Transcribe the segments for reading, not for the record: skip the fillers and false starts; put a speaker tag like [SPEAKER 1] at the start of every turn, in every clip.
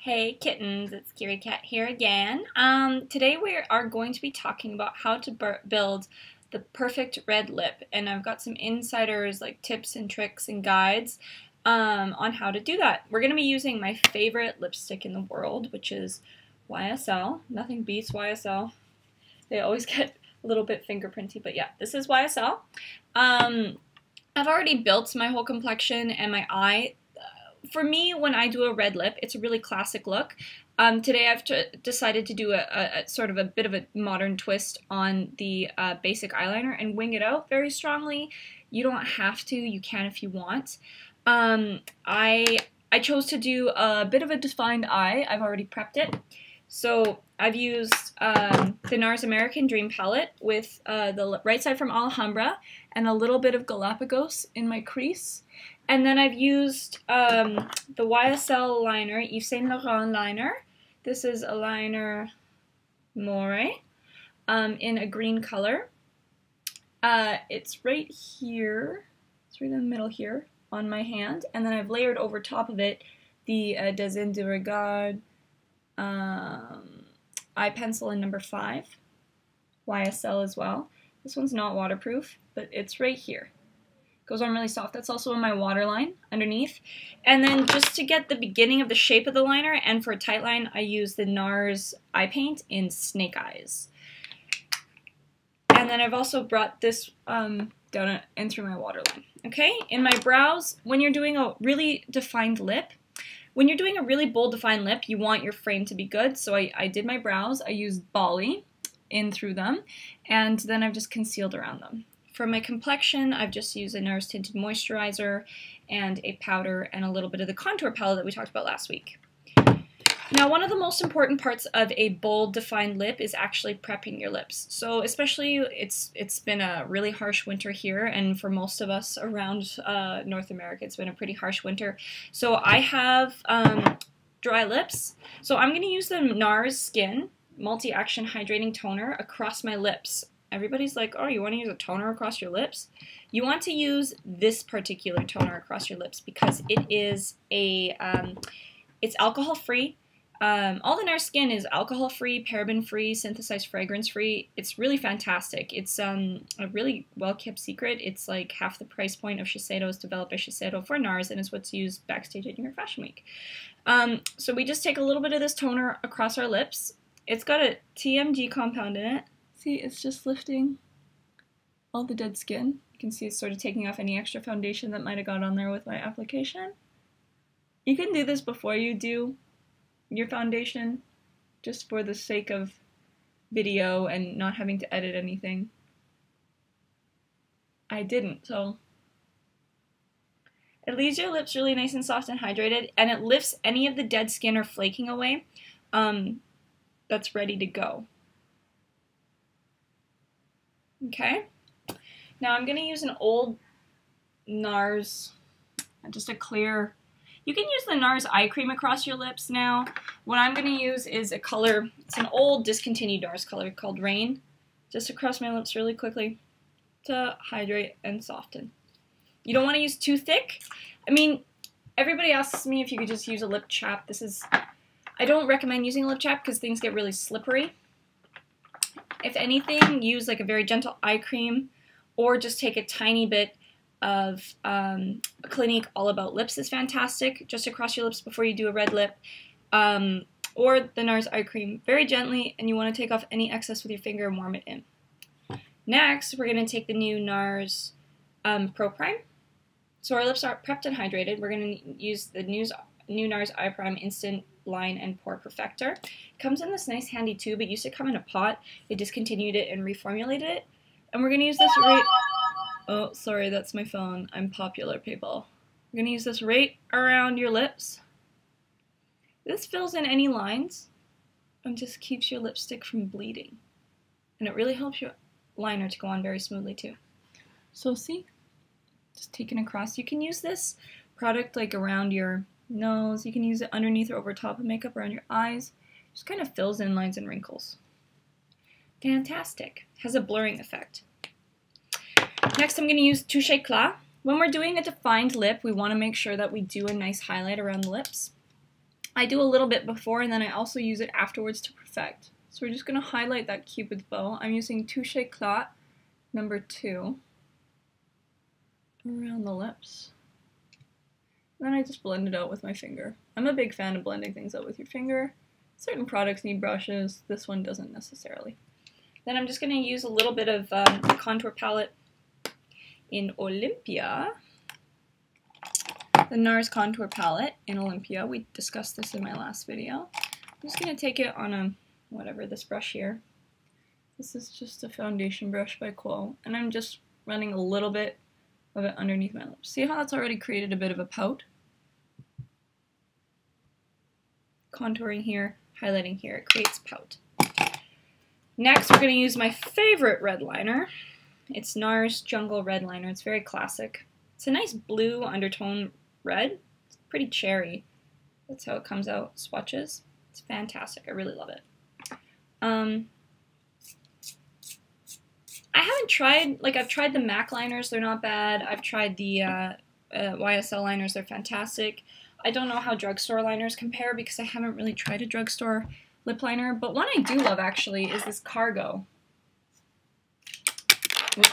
[SPEAKER 1] Hey kittens, it's Kitty Cat here again. Today we are going to be talking about how to build the perfect red lip, and I've got some insiders like tips and tricks and guides on how to do that. We're going to be using my favorite lipstick in the world, which is YSL. Nothing beats YSL. They always get a little bit fingerprinty, but yeah, this is YSL. I've already built my whole complexion and my eye. For me, when I do a red lip, it's a really classic look. Today I've decided to do a sort of a bit of a modern twist on the basic eyeliner and wing it out very strongly. You don't have to, you can if you want. I chose to do a bit of a defined eye. I've already prepped it. So I've used the Nars American Dream palette with the right side from Alhambra and a little bit of Galapagos in my crease. And then I've used the YSL liner, Yves Saint Laurent liner. This is a liner More in a green color. It's right here. It's right in the middle here on my hand. And then I've layered over top of it the Dessin de Regard eye pencil in number 5. YSL as well. This one's not waterproof, but it's right here. Goes on really soft. That's also in my waterline underneath. And then just to get the beginning of the shape of the liner and for a tight line, I use the Nars eye paint in Snake Eyes. And then I've also brought this down and through my waterline. Okay, in my brows, when you're doing a really defined lip, when you're doing a really bold defined lip, you want your frame to be good. So I did my brows. I used Bali in through them, and then I've just concealed around them. For my complexion, I've just used a Nars Tinted Moisturizer and a powder and a little bit of the contour palette that we talked about last week. Now, one of the most important parts of a bold, defined lip is actually prepping your lips. So especially, it's been a really harsh winter here, and for most of us around North America, it's been a pretty harsh winter. So I have dry lips. So I'm going to use the Nars Skin Multi-Action Hydrating Toner across my lips. Everybody's like, oh, you want to use a toner across your lips? You want to use this particular toner across your lips because it is it's alcohol-free. All the Nars Skin is alcohol-free, paraben-free, synthesized fragrance-free. It's really fantastic. It's a really well-kept secret. It's like half the price point of Shiseido's developed by Shiseido for Nars, and it's what's used backstage at New York Fashion Week. So we just take a little bit of this toner across our lips. It's got a TMG compound in it. See, it's just lifting all the dead skin. You can see it's sort of taking off any extra foundation that might have got on there with my application. You can do this before you do your foundation, just for the sake of video and not having to edit anything. I didn't, so it leaves your lips really nice and soft and hydrated, and it lifts any of the dead skin or flaking away that's ready to go. Okay, now I'm going to use an old Nars, just a clear, you can use the Nars eye cream across your lips now. What I'm going to use is a color, it's an old discontinued Nars color called Rain, just across my lips really quickly to hydrate and soften. You don't want to use too thick. I mean, everybody asks me if you could just use a lip chap. I don't recommend using a lip chap because things get really slippery. If anything, use like a very gentle eye cream, or just take a tiny bit of Clinique All About Lips is fantastic, just across your lips before you do a red lip, or the Nars eye cream very gently, and you want to take off any excess with your finger and warm it in. Next, we're going to take the new Nars Pro Prime. So our lips are prepped and hydrated. We're going to use the new Nars Eye Prime Instant Line and Pore Perfector. It comes in this nice handy tube. It used to come in a pot. They discontinued it and reformulated it. And we're going to use this right... Oh, sorry, that's my phone. I'm popular, people. We're going to use this right around your lips. This fills in any lines and just keeps your lipstick from bleeding. And it really helps your liner to go on very smoothly, too. So see? Just taking across. You can use this product like around your nose. You can use it underneath or over top of makeup around your eyes. Just kind of fills in lines and wrinkles. Fantastic. Has a blurring effect. Next, I'm going to use Touche Eclat. When we're doing a defined lip, we want to make sure that we do a nice highlight around the lips. I do a little bit before, and then I also use it afterwards to perfect. So we're just going to highlight that Cupid's bow. I'm using Touche Eclat number 2 around the lips. And then I just blend it out with my finger. I'm a big fan of blending things out with your finger. Certain products need brushes. This one doesn't necessarily. Then I'm just going to use a little bit of the contour palette in Olympia. The Nars Contour palette in Olympia. We discussed this in my last video. I'm just going to take it on a, whatever, this brush here. This is just a foundation brush by Quo, and I'm just running a little bit of it underneath my lips. See how that's already created a bit of a pout? Contouring here, highlighting here, it creates pout. Next, we're going to use my favorite red liner. It's Nars Jungle Red Liner. It's very classic. It's a nice blue undertone red. It's pretty cherry. That's how it comes out, swatches. It's fantastic. I really love it. I haven't tried, like I've tried the MAC liners, they're not bad. I've tried the YSL liners, they're fantastic. I don't know how drugstore liners compare because I haven't really tried a drugstore lip liner, but one I do love actually is this Cargo. Oops.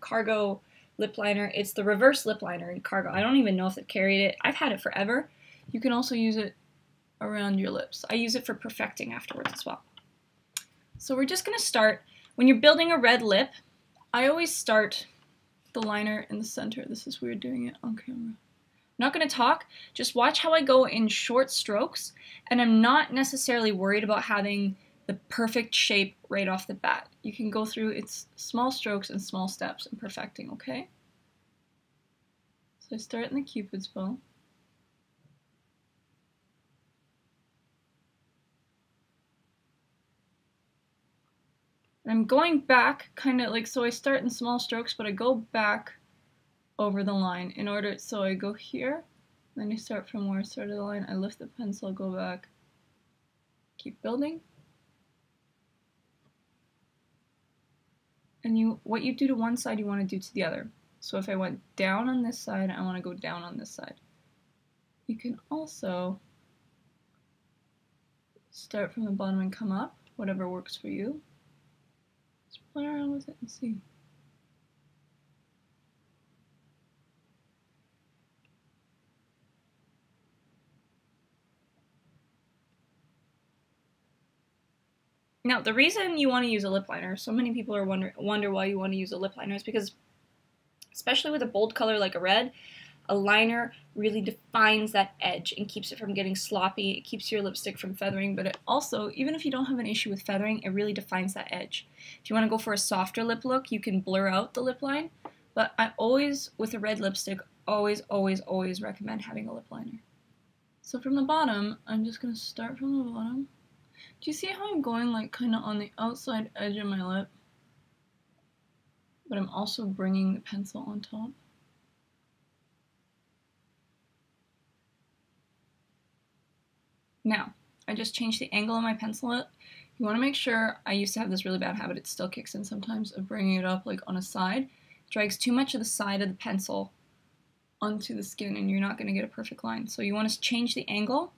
[SPEAKER 1] Cargo lip liner. It's the reverse lip liner in Cargo. I don't even know if they've carried it. I've had it forever. You can also use it around your lips. I use it for perfecting afterwards as well. So we're just going to start. When you're building a red lip, I always start the liner in the center. This is weird doing it on camera. I'm not going to talk. Just watch how I go in short strokes, and I'm not necessarily worried about having the perfect shape right off the bat. You can go through its small strokes and small steps in perfecting, okay? So I start in the Cupid's bow. And I'm going back, kind of like, so I start in small strokes, but I go back over the line in order, so I go here, then I start from where I started the line, I lift the pencil, go back, keep building. And what you do to one side, you want to do to the other. So if I went down on this side, I want to go down on this side. You can also start from the bottom and come up, whatever works for you. Just play around with it and see. Now, the reason you want to use a lip liner, so many people are wonder why you want to use a lip liner, is because, especially with a bold color like a red, a liner really defines that edge and keeps it from getting sloppy. It keeps your lipstick from feathering, but it also, even if you don't have an issue with feathering, it really defines that edge. If you want to go for a softer lip look, you can blur out the lip line, but I always, with a red lipstick, always recommend having a lip liner. So from the bottom, I'm just going to start from the bottom. Do you see how I'm going like kind of on the outside edge of my lip? But I'm also bringing the pencil on top. Now, I just changed the angle of my pencil lip. You want to make sure, I used to have this really bad habit, it still kicks in sometimes, of bringing it up like on a side. It drags too much of the side of the pencil onto the skin and you're not going to get a perfect line. So you want to change the angle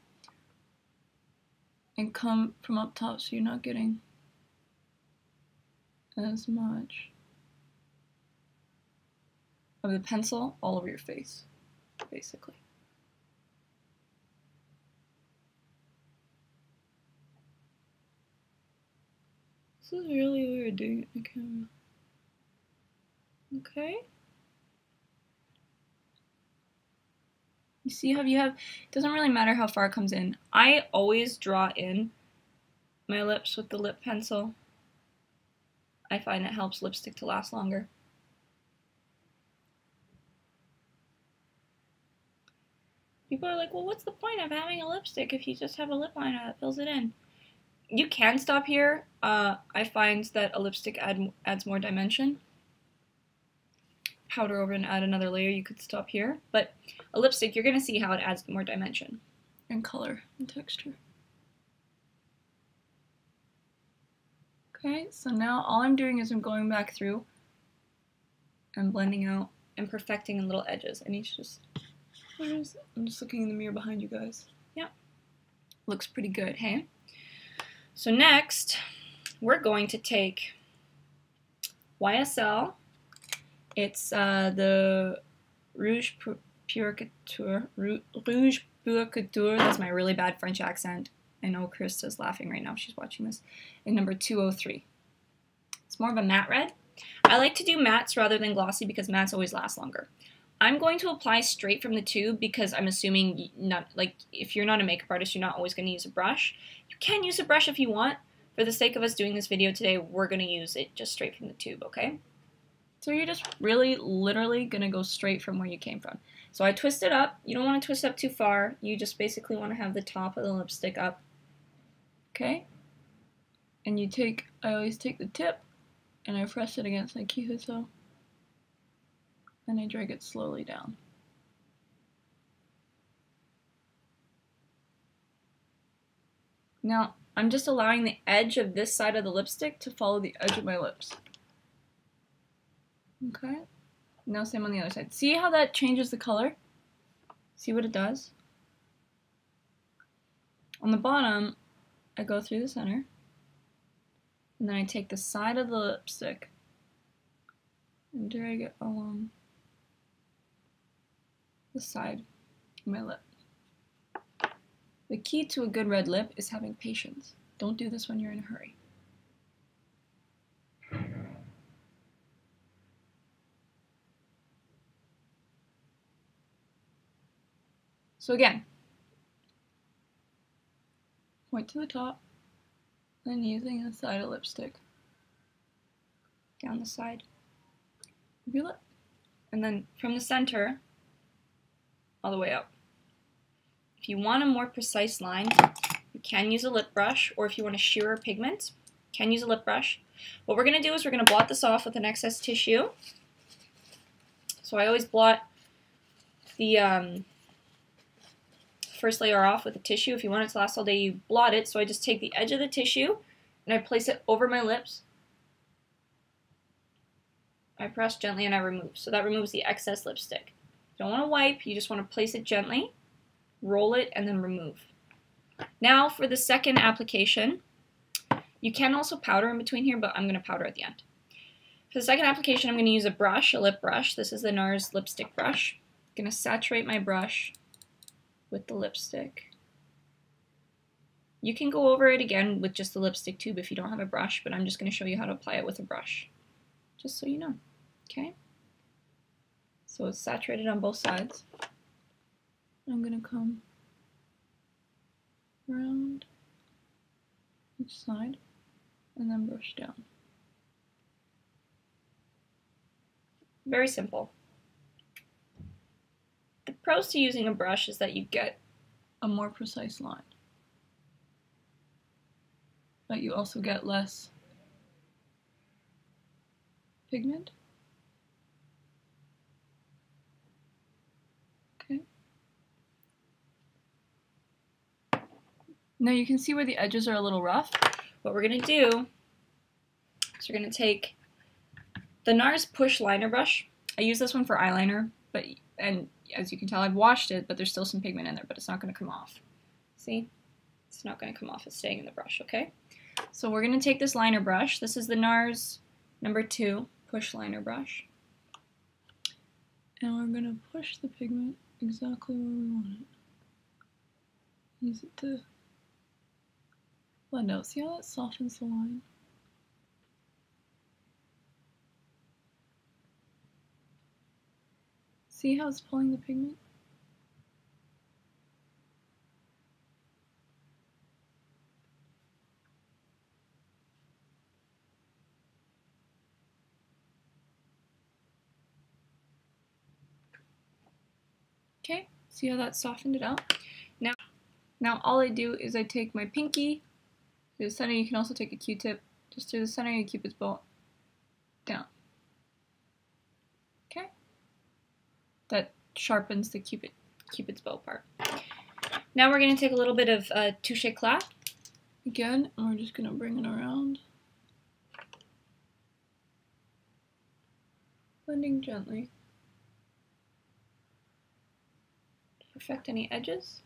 [SPEAKER 1] and come from up top so you're not getting as much of the pencil all over your face, basically. This is really weird doing it in the camera. Okay. You see how you have, it doesn't really matter how far it comes in. I always draw in my lips with the lip pencil. I find it helps lipstick to last longer. People are like, well, what's the point of having a lipstick if you just have a lip liner that fills it in? You can stop here. I find that a lipstick adds more dimension. Powder over and add another layer, you could stop here. But a lipstick, you're going to see how it adds more dimension and color and texture. Okay, so now all I'm doing is I'm going back through and blending out and perfecting in little edges. I need to just, I'm just looking in the mirror behind you guys. Yeah. Looks pretty good, hey? So next, we're going to take YSL. It's the Rouge Pur Couture. Rouge Pur Couture. That's my really bad French accent. I know Krista's laughing right now. She's watching this. In number 203. It's more of a matte red. I like to do mattes rather than glossy because mattes always last longer. I'm going to apply straight from the tube because I'm assuming if you're not a makeup artist, you're not always going to use a brush. You can use a brush if you want. For the sake of us doing this video today, we're going to use it just straight from the tube, okay? So you're just really, literally going to go straight from where you came from. So I twist it up. You don't want to twist it up too far. You just basically want to have the top of the lipstick up, okay? And I always take the tip and I press it against my keyhole. And I drag it slowly down. Now, I'm just allowing the edge of this side of the lipstick to follow the edge of my lips. Okay? Now same on the other side. See how that changes the color? See what it does? On the bottom, I go through the center. And then I take the side of the lipstick and drag it along the side of my lip. The key to a good red lip is having patience. Don't do this when you're in a hurry. So again, point to the top, then using the side of lipstick down the side of your lip. And then from the center, all the way up. If you want a more precise line, you can use a lip brush, or if you want a sheerer pigment, you can use a lip brush. What we're going to do is we're going to blot this off with an excess tissue. So I always blot the first layer off with a tissue. If you want it to last all day, you blot it. So I just take the edge of the tissue and I place it over my lips. I press gently and I remove. So that removes the excess lipstick. You don't want to wipe, you just want to place it gently, roll it, and then remove. Now for the second application, you can also powder in between here, but I'm going to powder at the end. For the second application, I'm going to use a brush, a lip brush. This is the Nars lipstick brush. I'm going to saturate my brush with the lipstick. You can go over it again with just the lipstick tube if you don't have a brush, but I'm just going to show you how to apply it with a brush, just so you know, okay? So it's saturated on both sides. I'm going to come around each side and then brush down. Very simple. The pros to using a brush is that you get a more precise line, but you also get less pigment. Okay. Now you can see where the edges are a little rough. What we're going to do is we're going to take the Nars Pushliner brush. I use this one for eyeliner, and as you can tell, I've washed it, but there's still some pigment in there, but it's not going to come off. See? It's not going to come off. It's staying in the brush, okay? So we're going to take this liner brush. This is the Nars number 2 Pushliner brush. And we're going to push the pigment exactly where we want it. Use it to blend out. See how that softens the line? See how it's pulling the pigment? Okay, see how that softened it out? Now all I do is I take my pinky to the center. You can also take a Q-tip just to the center of your Cupid's bow down. Okay? That sharpens the Cupid's bow part. Now we're going to take a little bit of Touche Eclat again, and we're just going to bring it around. Blending gently. Perfect any edges.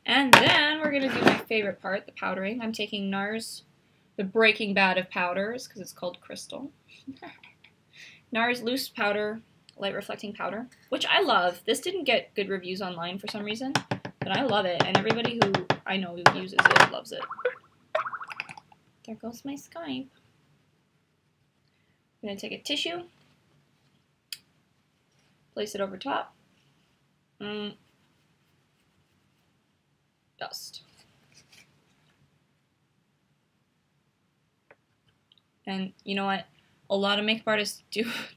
[SPEAKER 1] And then we're going to do my favorite part, the powdering. I'm taking Nars, the Breaking Bad of powders, because it's called Crystal. Nars Loose Powder, Light Reflecting Powder, which I love. This didn't get good reviews online for some reason, but I love it, and everybody who I know who uses it loves it. There goes my Skype. I'm going to take a tissue, place it over top, dust. And you know what? A lot of makeup artists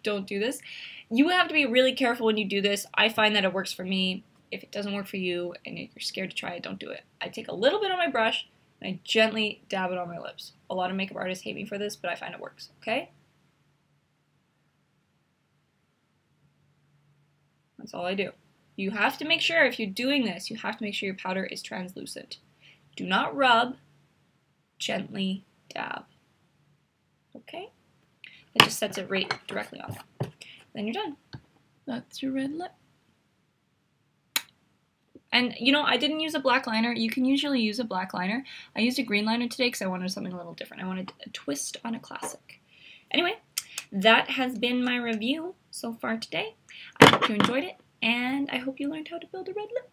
[SPEAKER 1] don't do this. You have to be really careful when you do this. I find that it works for me. If it doesn't work for you and you're scared to try it, don't do it. I take a little bit on my brush and I gently dab it on my lips. A lot of makeup artists hate me for this, but I find it works, okay? That's all I do. You have to make sure, if you're doing this, you have to make sure your powder is translucent. Do not rub, gently dab. Okay? It just sets it right directly on there. Then you're done. That's your red lip. And, you know, I didn't use a black liner. You can usually use a black liner. I used a green liner today because I wanted something a little different. I wanted a twist on a classic. Anyway, that has been my review so far today. I hope you enjoyed it, and I hope you learned how to build a red lip.